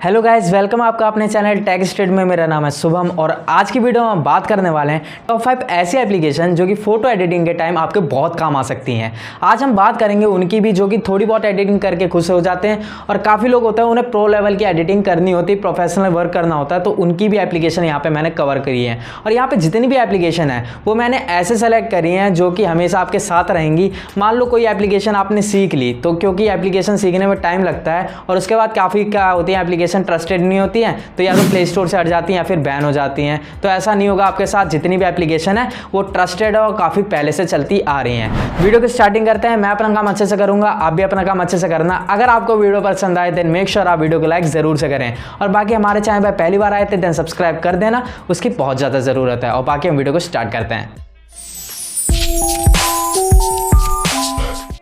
Hello guys, welcome आपका अपने channel take state में। मेरा नाम है शुभम और आज की वीडियो में हम बात करने वाले हैं टॉप 5 ऐसी एप्लीकेशन जो कि फोटो एडिटिंग के टाइम आपके बहुत काम आ सकती हैं। आज हम बात करेंगे उनकी भी जो कि थोड़ी बहुत एडिटिंग करके खुश हो जाते हैं और काफ़ी लोग होते हैं उन्हें प्रो लेवल की एडिटिंग करनी होती है, प्रोफेशनल वर्क करना होता है, तो उनकी भी एप्लीकेशन यहाँ पर मैंने कवर करी है। और यहाँ पर जितनी भी एप्लीकेशन है वो मैंने ऐसे सेलेक्ट करी हैं जो कि हमेशा आपके साथ रहेंगी। मान लो कोई एप्लीकेशन आपने सीख ली तो क्योंकि एप्लीकेशन सीखने में टाइम लगता है और उसके बाद काफ़ी क्या होती है, एप्लीकेशन ट्रस्टेड नहीं होती हैं तो या तो प्ले स्टोर से हट जाती हैं या फिर बैन हो जाती हैं। तो ऐसा नहीं होगा आपके साथ, जितनी भी एप्लीकेशन है वो ट्रस्टेड है और काफ़ी पहले से चलती आ रही हैं। वीडियो की स्टार्टिंग करते हैं। मैं अपना काम अच्छे से करूंगा, आप भी अपना काम अच्छे से करना। अगर आपको वीडियो पसंद आए देन मेक श्योर आप वीडियो को लाइक जरूर से करें और बाकी हमारे चैनल पर पहली बार आए थे देन सब्सक्राइब कर देना, उसकी बहुत ज़्यादा ज़रूरत है। और बाकी हम वीडियो को स्टार्ट करते हैं।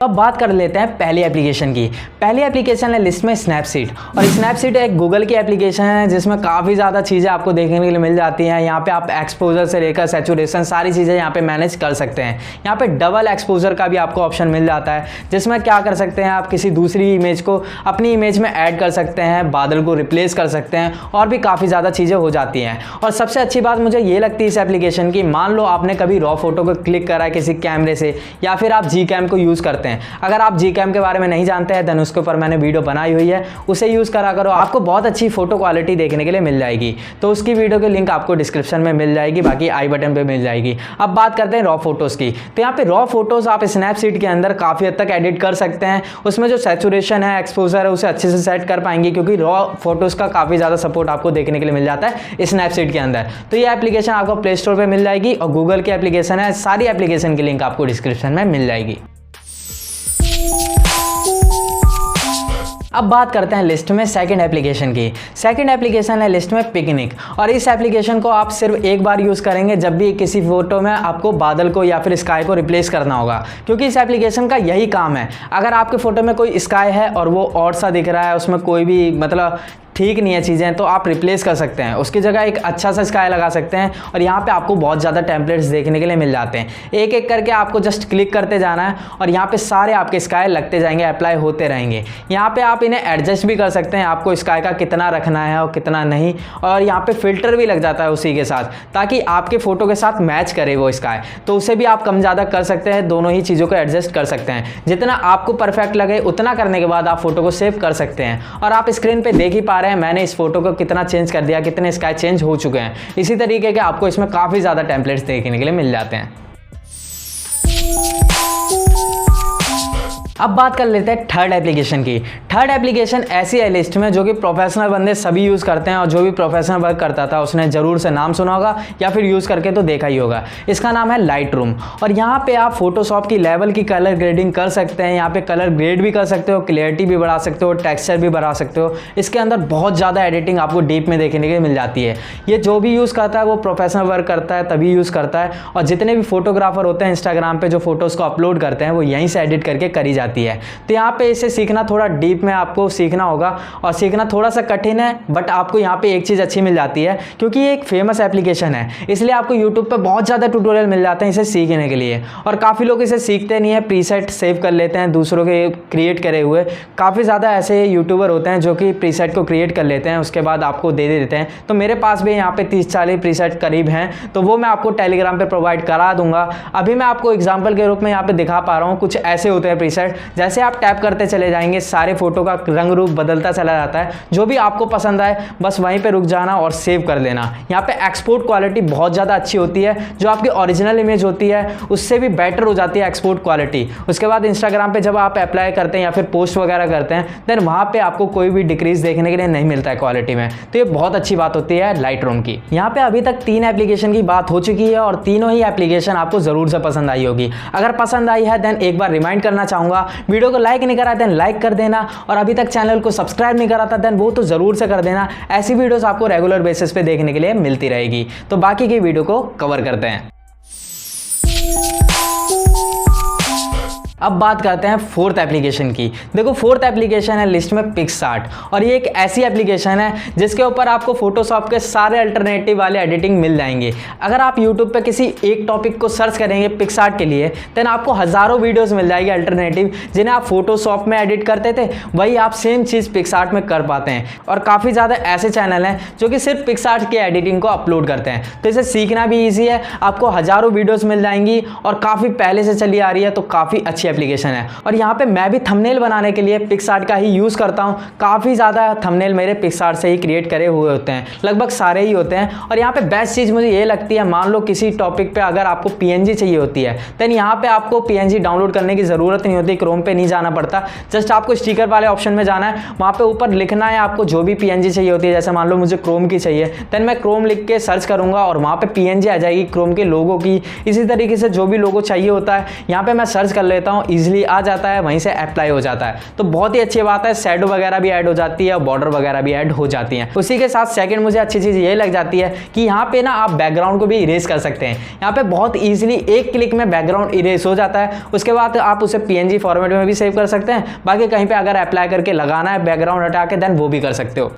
अब बात कर लेते हैं पहली एप्लीकेशन की। पहली एप्लीकेशन है लिस्ट में स्नैपसीड। और स्नैपसीड एक गूगल की एप्लीकेशन है जिसमें काफ़ी ज़्यादा चीज़ें आपको देखने के लिए मिल जाती हैं। यहाँ पे आप एक्सपोजर से लेकर सैचुरेशन सारी चीज़ें यहाँ पे मैनेज कर सकते हैं। यहाँ पे डबल एक्सपोजर का भी आपको ऑप्शन मिल जाता है जिसमें क्या कर सकते हैं, आप किसी दूसरी इमेज को अपनी इमेज में ऐड कर सकते हैं, बादल को रिप्लेस कर सकते हैं और भी काफ़ी ज़्यादा चीज़ें हो जाती हैं। और सबसे अच्छी बात मुझे ये लगती है इस एप्लीकेशन की, मान लो आपने कभी रॉ फोटो को क्लिक करा है किसी कैमरे से या फिर आप जी कैम को यूज़ करते हैं। अगर आप जी कैम के बारे में नहीं जानते हैं देन उसके ऊपर मैंने वीडियो बनाई हुई है, उसे यूज़ करा करो, आपको बहुत अच्छी फोटो क्वालिटी देखने के लिए मिल जाएगी। तो उसकी वीडियो की लिंक आपको डिस्क्रिप्शन में मिल जाएगी, बाकी आई बटन पे मिल जाएगी। अब बात करते हैं रॉ फोटोज़ की। तो यहाँ पे रॉ फोटोज़ आप स्नैपसीड के अंदर काफ़ी हद तक एडिट कर सकते हैं। उसमें जो सैचुरेशन है, एक्सपोजर है, उसे अच्छे से सेट कर पाएंगे क्योंकि रॉ फोटोज़ का काफ़ी ज़्यादा सपोर्ट आपको देखने के लिए मिल जाता है स्नैपसीड के अंदर। तो ये एप्लीकेशन आपको प्ले स्टोर पर मिल जाएगी और गूगल की एप्लीकेशन है, सारी एप्लीकेशन की लिंक आपको डिस्क्रिप्शन में मिल जाएगी। अब बात करते हैं लिस्ट में सेकंड एप्लीकेशन की। सेकंड एप्लीकेशन है लिस्ट में पिकनिक। और इस एप्लीकेशन को आप सिर्फ एक बार यूज़ करेंगे जब भी किसी फोटो में आपको बादल को या फिर स्काई को रिप्लेस करना होगा, क्योंकि इस एप्लीकेशन का यही काम है। अगर आपके फोटो में कोई स्काई है और वो और सा दिख रहा है, उसमें कोई भी मतलब ठीक नहीं है चीज़ें, तो आप रिप्लेस कर सकते हैं, उसकी जगह एक अच्छा सा स्काई लगा सकते हैं। और यहाँ पे आपको बहुत ज़्यादा टेम्पलेट्स देखने के लिए मिल जाते हैं। एक एक करके आपको जस्ट क्लिक करते जाना है और यहाँ पे सारे आपके स्काई लगते जाएंगे, अप्लाई होते रहेंगे। यहाँ पे आप इन्हें एडजस्ट भी कर सकते हैं, आपको स्काई का कितना रखना है और कितना नहीं। और यहाँ पे फिल्टर भी लग जाता है उसी के साथ, ताकि आपके फ़ोटो के साथ मैच करे वो स्काई, तो उसे भी आप कम ज़्यादा कर सकते हैं। दोनों ही चीज़ों को एडजस्ट कर सकते हैं, जितना आपको परफेक्ट लगे उतना करने के बाद आप फोटो को सेव कर सकते हैं। और आप स्क्रीन पर देख ही पा रहे हैं मैंने इस फोटो को कितना चेंज कर दिया, कितने स्काई चेंज हो चुके हैं। इसी तरीके के आपको इसमें काफी ज्यादा टेम्पलेट्स देखने के लिए मिल जाते हैं। अब बात कर लेते हैं थर्ड एप्लीकेशन की। थर्ड एप्लीकेशन ऐसी है लिस्ट में जो कि प्रोफेशनल बंदे सभी यूज़ करते हैं और जो भी प्रोफेशनल वर्क करता था उसने ज़रूर से नाम सुना होगा या फिर यूज़ करके तो देखा ही होगा। इसका नाम है लाइटरूम। और यहाँ पे आप फोटोशॉप की लेवल की कलर ग्रेडिंग कर सकते हैं, यहाँ पे कलर ग्रेड भी कर सकते हो, क्लियरिटी भी बढ़ा सकते हो, टेक्सचर भी बढ़ा सकते हो। इसके अंदर बहुत ज़्यादा एडिटिंग आपको डीप में देखने के लिए मिल जाती है। ये जो भी यूज़ करता है वो प्रोफेशनल वर्क करता है तभी यूज़ करता है। और जितने भी फोटोग्राफर होते हैं इंस्टाग्राम पर जो फोटोज़ को अपलोड करते हैं वो यहीं से एडिट करके करी जाती है। तो यहाँ पे इसे सीखना थोड़ा डीप में आपको सीखना होगा और सीखना थोड़ा सा कठिन है, बट आपको यहाँ पे एक चीज़ अच्छी मिल जाती है क्योंकि ये एक फेमस एप्लीकेशन है, इसलिए आपको यूट्यूब पे बहुत ज़्यादा ट्यूटोरियल मिल जाते हैं इसे सीखने के लिए। और काफ़ी लोग इसे सीखते नहीं है, प्रीसेट सेव कर लेते हैं दूसरों के क्रिएट करे हुए। काफ़ी ज़्यादा ऐसे यूट्यूबर होते हैं जो कि प्रीसेट को क्रिएट कर लेते हैं, उसके बाद आपको दे देते हैं। तो मेरे पास भी यहाँ पे 30-40 प्रीसेट करीब हैं, तो वो मैं आपको टेलीग्राम पर प्रोवाइड करा दूंगा। अभी मैं आपको एग्जाम्पल के रूप में यहाँ पे दिखा पा रहा हूँ। कुछ ऐसे होते हैं प्रीसेट, जैसे आप टैप करते चले जाएंगे सारे फोटो का रंग रूप बदलता चला जाता है। जो भी आपको पसंद आए बस वहीं पे रुक जाना और सेव कर देना। यहाँ पे एक्सपोर्ट क्वालिटी बहुत ज़्यादा अच्छी होती है, जो आपकी ओरिजिनल इमेज होती है उससे भी बेटर हो जाती है एक्सपोर्ट क्वालिटी। उसके बाद इंस्टाग्राम पे जब आप अप्लाई करते हैं या फिर पोस्ट वगैरह करते हैं देन वहाँ पे आपको कोई भी डिक्रीज देखने के लिए नहीं मिलता है क्वालिटी में। तो ये बहुत अच्छी बात होती है लाइटरूम की। यहाँ पे अभी तक 3 एप्लीकेशन की बात हो चुकी है और तीनों ही एप्लीकेशन आपको जरूर से पसंद आई होगी। अगर पसंद आई है देन एक बार रिमाइंड करना चाहूंगा, वीडियो को लाइक नहीं करा देन लाइक कर देना और अभी तक चैनल को सब्सक्राइब नहीं करा था देन वो तो जरूर से कर देना। ऐसी वीडियोस आपको रेगुलर बेसिस पे देखने के लिए मिलती रहेगी। तो बाकी की वीडियो को कवर करते हैं। अब बात करते हैं फोर्थ एप्लीकेशन की। देखो फोर्थ एप्लीकेशन है लिस्ट में पिक्सआर्ट, और ये एक ऐसी एप्लीकेशन है जिसके ऊपर आपको फोटोशॉप के सारे अल्टरनेटिव वाले एडिटिंग मिल जाएंगे। अगर आप यूट्यूब पे किसी एक टॉपिक को सर्च करेंगे पिक्सआर्ट के लिए, देन आपको हज़ारों वीडियोस मिल जाएगी अल्टरनेटिव, जिन्हें आप फोटोशॉप में एडिट करते थे वही आप सेम चीज़ पिक्सआर्ट में कर पाते हैं। और काफ़ी ज़्यादा ऐसे चैनल हैं जो कि सिर्फ पिक्सआर्ट की एडिटिंग को अपलोड करते हैं, तो इसे सीखना भी ईजी है। आपको हज़ारों वीडियोज़ मिल जाएंगी और काफ़ी पहले से चली आ रही है, तो काफ़ी अच्छी एप्लीकेशन है। और यहाँ पे मैं भी थंबनेल बनाने के लिए पिक्सआर्ट का ही यूज़ करता हूँ। काफ़ी ज़्यादा थंबनेल मेरे पिक्सआर्ट से ही क्रिएट करे हुए होते हैं, लगभग सारे ही होते हैं। और यहाँ पे बेस्ट चीज़ मुझे ये लगती है, मान लो किसी टॉपिक पे अगर आपको PNG चाहिए होती है, देन यहाँ पे आपको PNG डाउनलोड करने की ज़रूरत नहीं होती, क्रोम पे नहीं जाना पड़ता। जस्ट आपको स्टिकर वाले ऑप्शन में जाना है, वहाँ पे ऊपर लिखना है आपको जो भी PNG चाहिए होती है। जैसे मान लो मुझे क्रोम की चाहिए, देन मैं क्रोम लिख के सर्च करूँगा और वहाँ पे PNG आ जाएगी क्रोम के लोगो की। इसी तरीके से जो भी लोगो चाहिए होता है यहाँ पे मैं सर्च कर लेता हूँ, ईजिली आ जाता है, वहीं से अप्लाई हो जाता है। तो बहुत ही अच्छी बात है, शैडो वगैरह भी ऐड हो जाती है और बॉर्डर वगैरह भी ऐड हो जाती हैं। उसी के साथ सेकंड मुझे अच्छी चीज़ ये लग जाती है कि यहाँ पे ना आप बैकग्राउंड को भी इरेज कर सकते हैं। यहाँ पे बहुत ईजिली एक क्लिक में बैकग्राउंड इरेज हो जाता है। उसके बाद आप उसे PNG फॉर्मेट में भी सेव कर सकते हैं। बाकी कहीं पे अगर अप्लाई करके लगाना है बैकग्राउंड हटा के, देन वो भी कर सकते हो।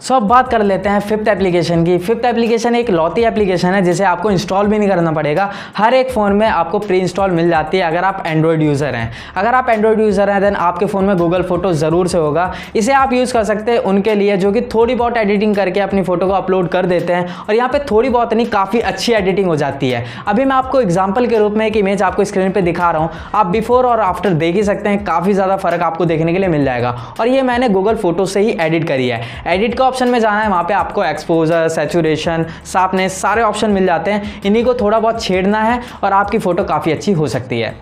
अब बात कर लेते हैं फिफ्थ एप्लीकेशन की। फिफ्थ एप्लीकेशन एक लौती एप्लीकेशन है जिसे आपको इंस्टॉल भी नहीं करना पड़ेगा, हर एक फ़ोन में आपको प्री इंस्टॉल मिल जाती है अगर आप एंड्रॉयड यूज़र हैं। अगर आप एंड्रॉयड यूज़र हैं देन आपके फ़ोन में गूगल फोटो ज़रूर से होगा। इसे आप यूज़ कर सकते हैं उनके लिए जो कि थोड़ी बहुत एडिटिंग करके अपनी फ़ोटो को अपलोड कर देते हैं, और यहाँ पर थोड़ी बहुत नहीं, काफ़ी अच्छी एडिटिंग हो जाती है। अभी मैं आपको एग्जाम्पल के रूप में एक इमेज आपको स्क्रीन पर दिखा रहा हूँ, आप बिफोर और आफ्टर देख ही सकते हैं, काफ़ी ज़्यादा फ़र्क आपको देखने के लिए मिल जाएगा। और ये मैंने गूगल फोटो से ही एडिट करी है। एडिट का ऑप्शन में जाना है, वहाँ पे आपको एक्सपोजर, सैचुरेशन, शार्पनेस सारे ऑप्शन मिल जाते हैं। इन्हीं को थोड़ा बहुत छेड़ना है और आपकी फोटो काफ़ी अच्छी हो सकती है।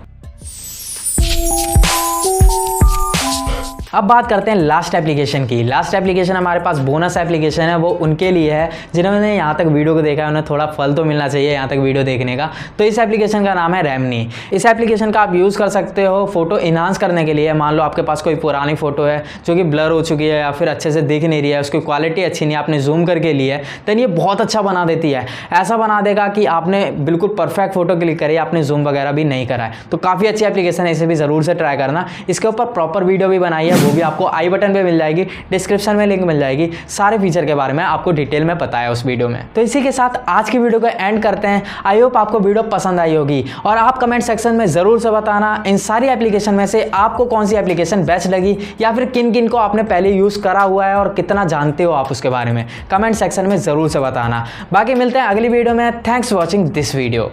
अब बात करते हैं लास्ट एप्लीकेशन की। लास्ट एप्लीकेशन हमारे पास बोनस एप्लीकेशन है, वो उनके लिए है जिन्होंने यहाँ तक वीडियो को देखा है, उन्हें थोड़ा फल तो मिलना चाहिए यहाँ तक वीडियो देखने का। तो इस एप्लीकेशन का नाम है रेमनी। इस एप्लीकेशन का आप यूज़ कर सकते हो फोटो इन्हांस करने के लिए। मान लो आपके पास कोई पुरानी फोटो है जो कि ब्लर हो चुकी है या फिर अच्छे से दिख नहीं रही है, उसकी क्वालिटी अच्छी नहीं है, आपने जूम करके ली है, देन ये बहुत अच्छा बना देती है। ऐसा बना देगा कि आपने बिल्कुल परफेक्ट फोटो क्लिक करी, आपने जूम वगैरह भी नहीं करा है। तो काफ़ी अच्छी एप्लीकेशन है, इसे भी ज़रूर से ट्राई करना। इसके ऊपर प्रॉपर वीडियो भी बनाई है, वो भी आपको आई बटन पे मिल जाएगी, डिस्क्रिप्शन में लिंक मिल जाएगी। सारे फीचर के बारे में आपको डिटेल में बताया उस वीडियो में। तो इसी के साथ आज की वीडियो को एंड करते हैं। आई होप आपको वीडियो पसंद आई होगी, और आप कमेंट सेक्शन में ज़रूर से बताना इन सारी एप्लीकेशन में से आपको कौन सी एप्लीकेशन बेस्ट लगी, या फिर किन किन को आपने पहले यूज़ करा हुआ है और कितना जानते हो आप उसके बारे में। कमेंट सेक्शन में ज़रूर से बताना। बाकी मिलते हैं अगली वीडियो में। Thanks for watching this video.